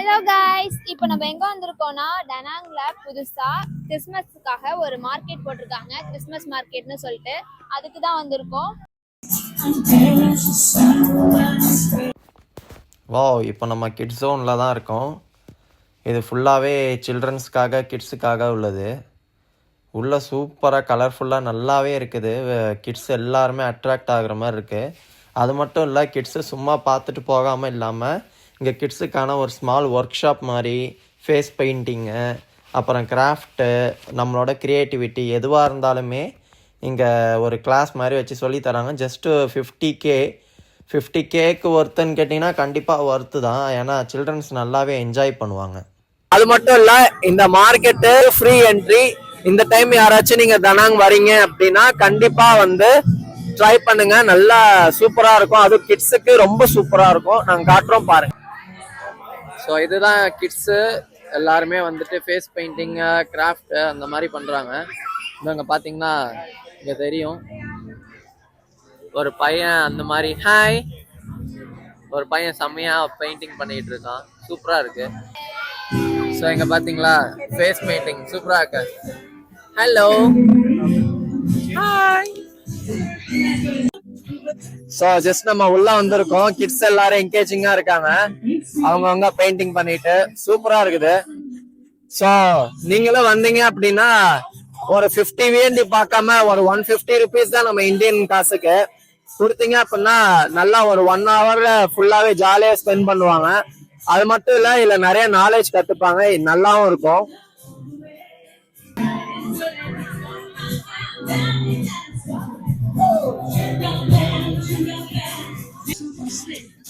Hello guys, இப்போ நம்ம எங்க வந்திருக்கோம்னா டனாங்ல புதுசா கிறிஸ்மஸ்க்காக ஒரு மார்க்கெட் போட்டிருக்காங்க. கிறிஸ்மஸ் மார்க்கெட்னு சொல்லிட்டு அதுக்கு தான் வந்திருக்கோம். இப்போ நம்ம கிட்ஸ் ஜோனில் தான் இருக்கோம். இது ஃபுல்லாகவே சில்ட்ரன்ஸ்க்காக கிட்ஸுக்காக உள்ளது. உள்ளே சூப்பராக கலர்ஃபுல்லாக நல்லாவே இருக்குது. கிட்ஸ் எல்லாருமே அட்ராக்ட் ஆகுற மாதிரி இருக்குது. அது மட்டும் இல்லை, கிட்ஸு சும்மா பார்த்துட்டு போகாமல் இல்லாமல் இங்கே கிட்ஸுக்கான ஒரு ஸ்மால் ஒர்க் ஷாப் மாதிரி ஃபேஸ் பெயிண்டிங்கு, அப்புறம் கிராஃப்ட்டு, நம்மளோட க்ரியேட்டிவிட்டி எதுவாக இருந்தாலுமே இங்கே ஒரு கிளாஸ் மாதிரி வச்சு சொல்லித்தராங்க. ஜஸ்ட்டு 50Kக்கு ஒர்த்துன்னு கேட்டிங்கன்னா கண்டிப்பாக ஒர்த்து தான். ஏன்னா சில்ட்ரன்ஸ் நல்லாவே என்ஜாய் பண்ணுவாங்க. அது மட்டும் இல்லை, இந்த மார்க்கெட்டு ஃப்ரீ என்ட்ரி. இந்த டைம் யாராச்சும் நீங்கள் தனாங் வரீங்க அப்படின்னா கண்டிப்பாக வந்து ட்ரை பண்ணுங்க. நல்லா சூப்பராக இருக்கும். அது கிட்ஸுக்கு ரொம்ப சூப்பராக இருக்கும். நாங்கள் காட்டுறோம் பாருங்க. ஸோ இதுதான் கிட்ஸு எல்லாருமே வந்துட்டு ஃபேஸ் பெயிண்டிங்கு, கிராஃப்ட்டு அந்த மாதிரி பண்ணுறாங்க. இங்கே பார்த்தீங்கன்னா இங்கே தெரியும் ஒரு பையன் அந்த மாதிரி ஒரு பையன் செம்மையாக பெயிண்டிங் பண்ணிகிட்டு இருக்கான். சூப்பராக இருக்கு. ஸோ இங்கே பார்த்தீங்களா ஃபேஸ் பெயிண்டிங் சூப்பராக இருக்கு. Hello hi. ஸோ ஜஸ்ட் நம்ம உள்ள வந்திருக்கோம். கிட்ஸ் எல்லாரும் என்கேஜிங்கா இருக்காங்க. அவங்கவுங்க பெயிண்டிங் பண்ணிட்டு சூப்பரா இருக்குது. ஸோ நீங்களும் வந்தீங்க அப்படின்னா ஒரு 50 VND பார்க்காம ஒரு 150 rupees தான் நம்ம இந்தியன் காசுக்கு கொடுத்தீங்க அப்படின்னா நல்லா ஒரு 1 hour ஃபுல்லாவே ஜாலியா ஸ்பெண்ட் பண்ணுவாங்க. அது மட்டும் இல்ல, இதுல நிறைய நாலேஜ் கத்துப்பாங்க. நல்லாவும் இருக்கும்.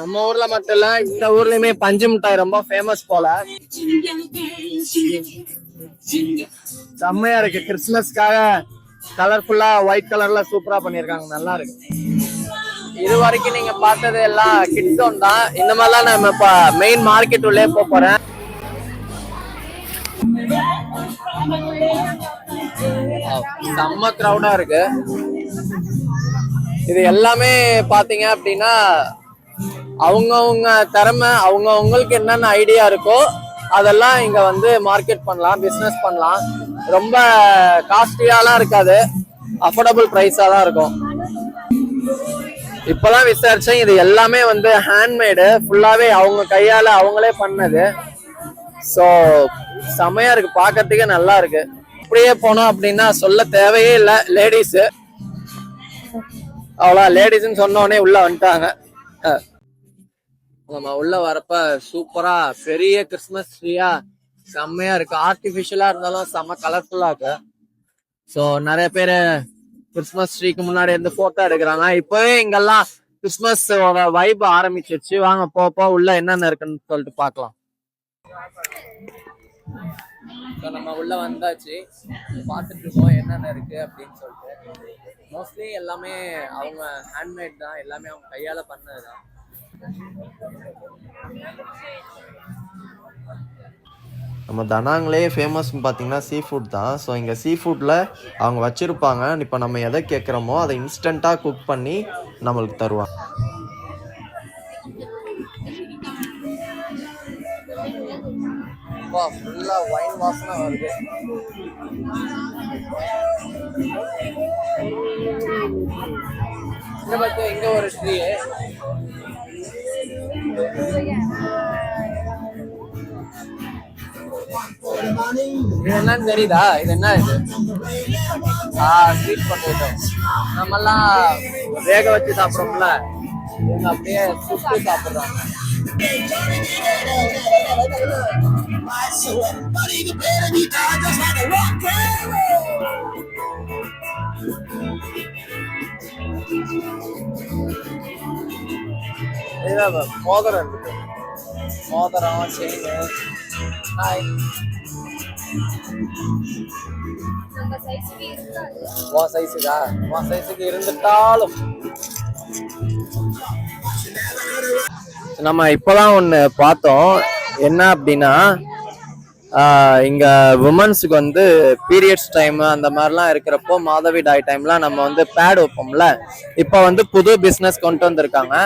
நம்ம ஊர்ல மட்டும் இல்ல, இந்த ஊர்லயுமே பஞ்சு மிட்டாய் ரொம்ப ஃபேமஸ் போல. செம்மையா இருக்கு. கிறிஸ்துமஸ்க்காக கலர்ஃபுல்லா ஒயிட் கலர்ல சூப்பரா பண்ணிருக்காங்க. நல்லா இருக்கு. இது வரைக்கும் நீங்க பார்த்தது எல்லாம் கிட்ஸ் ஜோன் தான். இந்த மாதிரிலாம் நம்ம இப்ப மெயின் மார்க்கெட் உள்ளே போறேன். செம்ம கிரௌடா இருக்கு. இது எல்லாமே பாத்தீங்க அப்படின்னா அவங்கவுங்க திறமை, அவங்கவுங்களுக்கு என்னென்ன ஐடியா இருக்கோ அதெல்லாம் இங்க வந்து மார்க்கெட் பண்ணலாம், பிசினஸ் பண்ணலாம். ரொம்ப காஸ்ட்லியாலாம் இருக்காது, அஃபோர்டபுள் பிரைஸா தான் இருக்கும். இப்பதான் விசாரிச்சேன், இது எல்லாமே வந்து ஹேண்ட்மேடு, ஃபுல்லாவே அவங்க கையால அவங்களே பண்ணது. ஸோ செமையா இருக்கு, பார்க்கறதுக்கே நல்லா இருக்கு. இப்படியே போனோம் அப்படின்னா சொல்ல தேவையே இல்லை. லேடிஸு அவ்வளோ லேடிஸ்ன்னு சொன்ன உடனே உள்ள வந்துட்டாங்க. நம்ம உள்ள வரப்ப சூப்பரா பெரிய கிறிஸ்துமஸ் ட்ரீயா செம்மையா இருக்கு. ஆர்டிபிஷியலா இருந்தாலும் செம்ம கலர்ஃபுல்லா இருக்கு. ஸோ நிறைய பேர் கிறிஸ்துமஸ் ட்ரீக்கு முன்னாடி இருந்து போட்டோ எடுக்கிறாங்க. இப்பவே இங்கெல்லாம் கிறிஸ்துமஸ் வைப் ஆரம்பிச்சிருச்சு. வாங்க போப்போ உள்ள என்னென்ன இருக்குன்னு சொல்லிட்டு பார்க்கலாம். நம்ம உள்ள வந்தாச்சு, பார்த்துட்டு இருக்கோம் என்னென்ன இருக்கு அப்படின்னு சொல்லிட்டு. மோஸ்ட்லி எல்லாமே அவங்க ஹேண்ட்மேட் தான், எல்லாமே அவங்க கையால பண்ணதுதான். நம்ம தனாங்லே ஃபேமஸ்ன்னு பார்த்தீங்கன்னா சீ ஃபுட் தான். ஸோ இங்கே சீ ஃபுட்டில் அவங்க வச்சுருப்பாங்க. இப்போ நம்ம எதை கேட்குறோமோ அதை இன்ஸ்டண்ட்டாக குக் பண்ணி நம்மளுக்கு தருவாங்க. ஃபுல்லா வைன் வாசனை வருது. இந்த பக்கம் இங்க ஒரு ட்ரீ. இது என்னன்னு தெரியுதா? இது என்ன இது? Sweet potato. நம்மெல்லாம் வேக வச்சு சாப்பிடுறோம்ல, இவங்க அப்படியே சுட்டு சாப்பிடுறாங்க. மோதிரம் இருக்கு, மோதிரம், செயின். ஹாய். உன் சைஸுக்கா? உன் சைஸுக்கு இருந்துட்டாலும் நம்ம இப்பதான் ஒண்ணு பார்த்தோம். என்ன அப்படின்னா இங்க உமன்ஸுக்கு வந்து பீரியட்ஸ் டைம் அந்த மாதிரிலாம் இருக்கிறப்போ, மாதவிடாய் டைம்லாம் நம்ம வந்து பேட் வைப்போம்ல. இப்போ வந்து புது பிஸ்னஸ் கொண்டு வந்திருக்காங்க.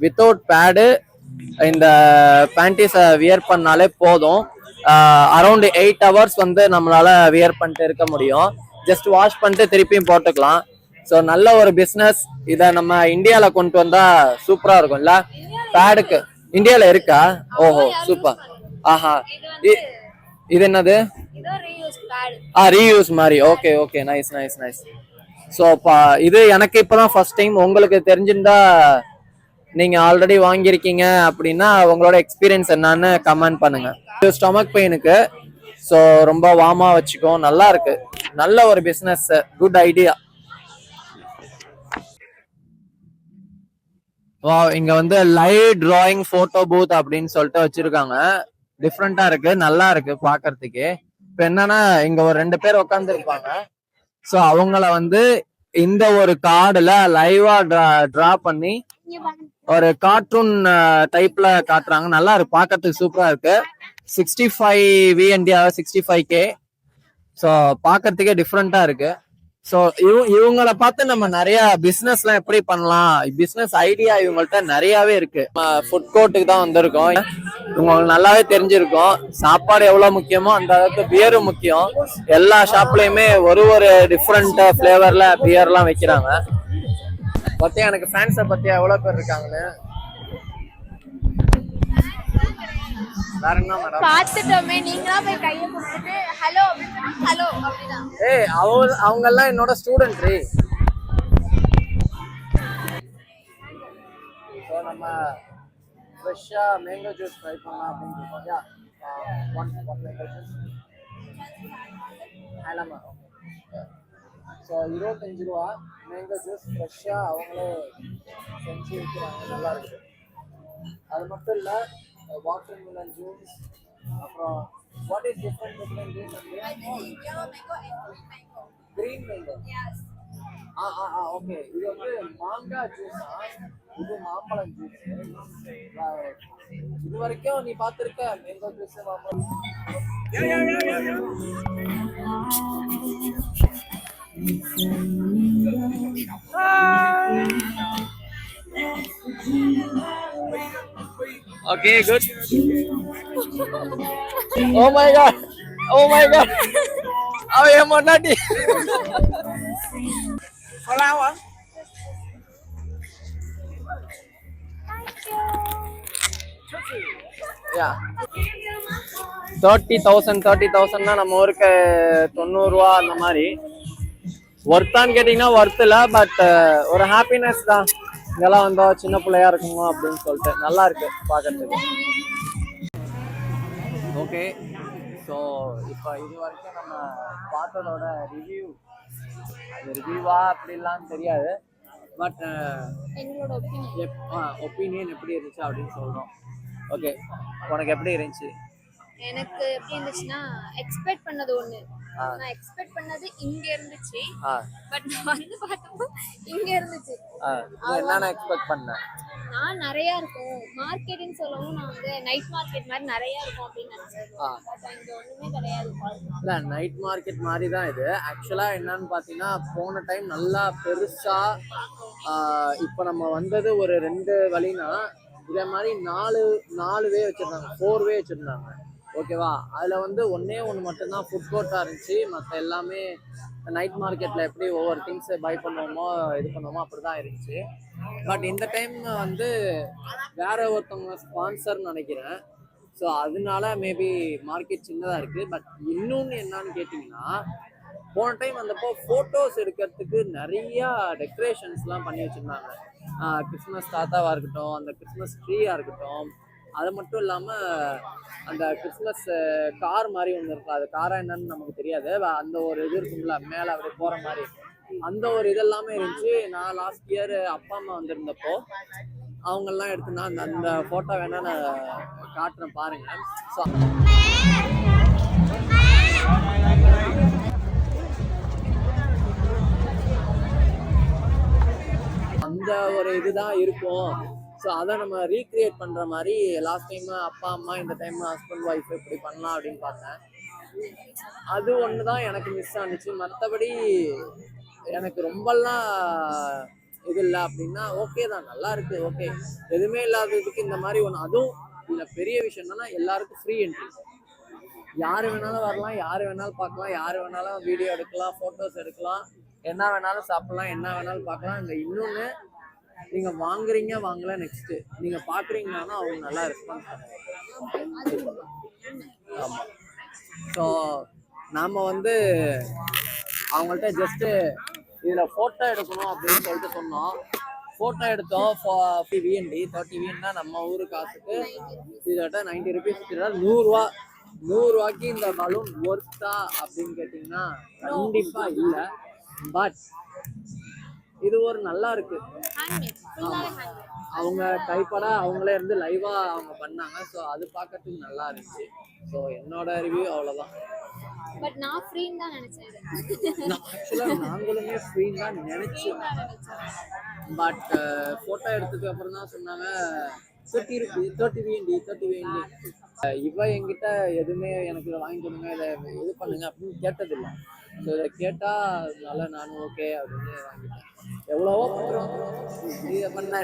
வித்தவுட் பேடு இந்த பேண்டிஸை வியர் பண்ணாலே போதும். அரௌண்ட் 8 hours வந்து நம்மளால வியர் பண்ணிட்டு இருக்க முடியும். ஜஸ்ட் வாஷ் பண்ணிட்டு திருப்பியும் போட்டுக்கலாம். ஸோ நல்ல ஒரு பிஸ்னஸ். இதை நம்ம இந்தியாவில் கொண்டு வந்தா சூப்பரா இருக்கும்ல. பேடுக்கு இந்தியாவில் இருக்கா? ஓஹோ சூப்பர். ஆஹா இது என்னது? ரீயூஸ் மாதிரி. Okay okay, nice nice nice. So இது எனக்கு இப்போதான் ஃபர்ஸ்ட் டைம். உங்களுக்கு தெரிஞ்சிருந்தா நீங்க ஆல்ரெடி வாங்கியிருக்கீங்க அப்படின்னா உங்களோட எக்ஸ்பீரியன்ஸ் என்னன்னு கமெண்ட் பண்ணுங்க. ஸ்டொமக் பெயினுக்கு ஸோ ரொம்ப வார்மா வச்சுக்கோ. நல்லா இருக்கு, நல்ல ஒரு பிஸ்னஸ், குட் ஐடியா. இங்க வந்து லைவ் டிராயிங் போட்டோ பூத் அப்படின்னு சொல்லிட்டு வச்சிருக்காங்க. டிஃப்ரெண்டா இருக்கு, நல்லா இருக்கு பாக்குறதுக்கு. இப்ப என்னன்னா இங்க ஒரு 2 பேர் உட்கார்ந்து இருப்பாங்க. ஸோ அவங்கள வந்து இந்த ஒரு கார்டுல லைவா டிரா பண்ணி ஒரு கார்ட்டூன் டைப்ல காட்டுறாங்க. நல்லா இருக்கு பாக்கிறதுக்கு, சூப்பரா இருக்கு. 65 VND 65K. ஸோ பாக்கிறதுக்கே டிஃப்ரெண்டா இருக்கு. ஸோ இவங்களை பார்த்து நம்ம நிறைய பிசினஸ் எல்லாம் எப்படி பண்ணலாம், பிசினஸ் ஐடியா இவங்கள்ட்ட நிறையவே இருக்கு. ஃபுட் கோர்ட்டுக்கு தான் வந்திருக்கோம். உங்களுக்கு நல்லாவே தெரிஞ்சிருக்கும் சாப்பாடு எவ்வளவு முக்கியமோ அந்த அளவுக்கு பியரும் முக்கியம். எல்லா ஷாப்லயுமே ஒரு டிஃப்ரெண்ட் பிளேவர்ல பியர் எல்லாம் வைக்கிறாங்க. பத்தியா எனக்கு ஃபேன்ஸை பத்தியா எவ்வளவு பேர் இருக்காங்கன்னு வேற என்ன மேடம் பாத்துட்டோமே, நீங்களா போய் கையை கொடுத்துட்டு ஹலோ ஹலோ அப்படிதான். அவங்க எல்லாம் என்னோட ஸ்டூடெண்ட். ஸோ நம்ம ஃப்ரெஷ்ஷா மேங்கோ ஜூஸ் ட்ரை பண்ணலாம் அப்படின்னு இருக்கோம். யா ஒன் மேங்கோ ஜூஸ் ஆலாமா. ஸோ 25 ரூபா மேங்கோ ஜூஸ் ஃப்ரெஷ்ஷா அவங்களே செஞ்சு விற்கிறாங்க, நல்லா இருக்கு. அது மட்டும் இல்லை வாட்டர் மிலன் ஜூஸ், அப்புறம் what is different between these and green mango? Okay, இது வந்து மாங்காய் ஜூஸா, இது மாம்பழம் ஜூஸ். இது வரைக்கும் நீ பார்த்திருக்க மேங்கோ ஜூஸ் மாம்பழம்? Okay, good. Oh my god. Oh my god. Oh, yang mau nadi. Flower. Yeah. 30,000 நம்ம ஊருக்கு 90 ரூபா அந்த மாதிரி. ஒர்த்தான்னு கேட்டீங்கன்னா ஒர்த் இல்லை, பட் ஒரு ஹாப்பினஸ் தான். இதெல்லாம் வந்தா சின்ன பிள்ளையா இருக்குமோ அப்படின்னு சொல்லிட்டு நல்லா இருக்கு பார்க்கறதுக்கு. ஓகே, ஸோ இப்போ இது வரைக்கும் நம்ம பார்த்ததோட ரிவ்யூ, அது ரிவ்யூவா அப்படிலாம் தெரியாது, பட் எங்களோட ஒப்பீனியன் எப்படி இருந்துச்சு அப்படின்னு சொல்றோம். ஓகே, உனக்கு எப்படி இருந்துச்சு? எனக்கு எப்படி இருந்துச்சுன்னா, எக்ஸ்பெக்ட் பண்ணது ஒண்ணு, நான் எக்ஸ்பெக்ட் பண்ணது இங்க இருந்துச்சு, பட் நான் வந்து பார்த்தப்போ இங்க இருந்துச்சு. என்ன எக்ஸ்பெக்ட் பண்ணேன் நான் நிறைய இருக்கும் மார்க்கெட்னு சொல்லவும், நான் வந்து நைட் மார்க்கெட் மாதிரி நிறைய இருக்கும் அப்படின்னு நினைச்சேன். பட் இங்க ஒண்ணுமே கிடையாது. இல்ல, நைட் மார்க்கெட் மாதிரி தான் இது. ஆக்சுவலா என்னன்னு பாத்தீங்கன்னா, போன டைம் நல்லா பெருசா, இப்போ நம்ம வந்தது ஒரு 2 வழினா, இதே மாதிரி 4 வே வச்சிருந்தாங்க, 4 வே வச்சிருந்தாங்க. ஓகேவா, அதுல வந்து ஒன்னே ஒன்று மட்டும்தான் ஃபுட் கோர்ட்டா இருந்துச்சு. மற்ற எல்லாமே நைட் மார்க்கெட்ல எப்படி ஒவ்வொரு திங்ஸ் பை பண்ணுவோமோ இது பண்ணுவோமோ அப்படிதான் இருந்துச்சு. பட் இந்த டைம் வந்து வேற ஒருத்தவங்க ஸ்பான்சர்னு நினைக்கிறேன். ஸோ அதனால மேபி மார்க்கெட் சின்னதா இருக்கு. பட் இன்னொன்று என்னன்னு கேட்டிங்கன்னா, போன டைம் வந்தப்போ ஃபோட்டோஸ் எடுக்கிறதுக்கு நிறைய டெக்கரேஷன்ஸ்லாம் பண்ணி வச்சுருந்தாங்க. கிறிஸ்மஸ் தாத்தாவாக இருக்கட்டும், அந்த கிறிஸ்மஸ் ட்ரீயாக இருக்கட்டும், அது மட்டும் இல்லாமல் அந்த கிறிஸ்மஸ் கார் மாதிரி ஒன்று இருக்கும். அது காராக என்னன்னு நமக்கு தெரியாது, அந்த ஒரு இது இருக்கும்ல மேலே அப்படி போகிற மாதிரி, அந்த ஒரு இதெல்லாமே இருந்துச்சு. நான் லாஸ்ட் இயர் அப்பா அம்மா வந்திருந்தப்போ அவங்கெல்லாம் எடுத்துனா அந்த ஃபோட்டோ வேணா நான் காட்டுறேன் பாருங்க. ஸோ அந்த ஒரு இதுதான் இருக்கும். ஸோ அதை நம்ம ரீக்ரியேட் பண்ணுற மாதிரி லாஸ்ட் டைம் அப்பா அம்மா, இந்த டைம் ஹஸ்பண்ட் ஒய்ஃப் இப்படி பண்ணலாம் அப்படின்னு பார்த்தேன். அது ஒன்று தான் எனக்கு மிஸ் ஆனிச்சு. மற்றபடி எனக்கு ரொம்பலாம் இது இல்லை அப்படின்னா ஓகே தான், நல்லா இருக்கு. ஓகே, எதுவுமே இல்லாததுக்கு இந்த மாதிரி ஒன்று. அதுவும் இதுல பெரிய விஷயம் என்னன்னா எல்லாருக்கும் ஃப்ரீ என்ட்ரி. யாரு வேணாலும் வரலாம், யாரு வேணாலும் பார்க்கலாம், யாரு வேணாலும் வீடியோ எடுக்கலாம், போட்டோஸ் எடுக்கலாம், என்ன வேணாலும் சாப்பிடலாம், என்ன வேணாலும் பார்க்கலாம். இந்த இன்னொன்னு, நீங்க வாங்குறீங்க வாங்கல, நெக்ஸ்ட் நீங்க பாக்குறீங்கன்னா அவங்க நல்லா ரெஸ்பான்ஸ் பண்ணுவாங்க. ஆமா. ஸோ நாம வந்து அவங்கள்ட்ட ஜஸ்ட் இதுல போட்டோ எடுக்கணும் அப்படின்னு சொல்லிட்டு சொன்னோம். போட்டோ எடுத்தோம். விஎன்டி 30 விஎன்னா நம்ம ஊரு காசுக்கு இதோட 90 ருபீஸ். 100 ரூபாய்க்கு இந்த பலூன் ஒர்த்தா அப்படின்னு கேட்டீங்கன்னா கண்டிப்பா இல்ல. பட் இது ஒரு நல்லா இருக்கு. அவங்க கைப்பட அவங்களே இருந்து லைவா அவங்க பண்ணாங்க. ஸோ அது பார்க்கறதுக்கு நல்லா இருந்துச்சு. ஸோ என்னோட ரிவ்யூ அவ்வளோதான். பட் நான் ஃப்ரீன்னு தான் நினைச்சேன். ஆக்சுவலாக நாங்களுமே ஃப்ரீன்னு தான் நினைச்சோம். பட் ஃபோட்டோ எடுத்ததுக்கு அப்புறம் தான் சொன்னாங்க 30 விஎன்டி. இவ என்கிட்ட எதுவுமே எனக்கு இதை வாங்கி கொடுங்க, இதை இது பண்ணுங்க அப்படின்னு கேட்டதில்லை. ஸோ இதை கேட்டால் அதனால நானும் ஓகே அப்படின்னு வாங்கிட்டேன். எவ்வளவோ பண்ணுறோம், இதை பண்ண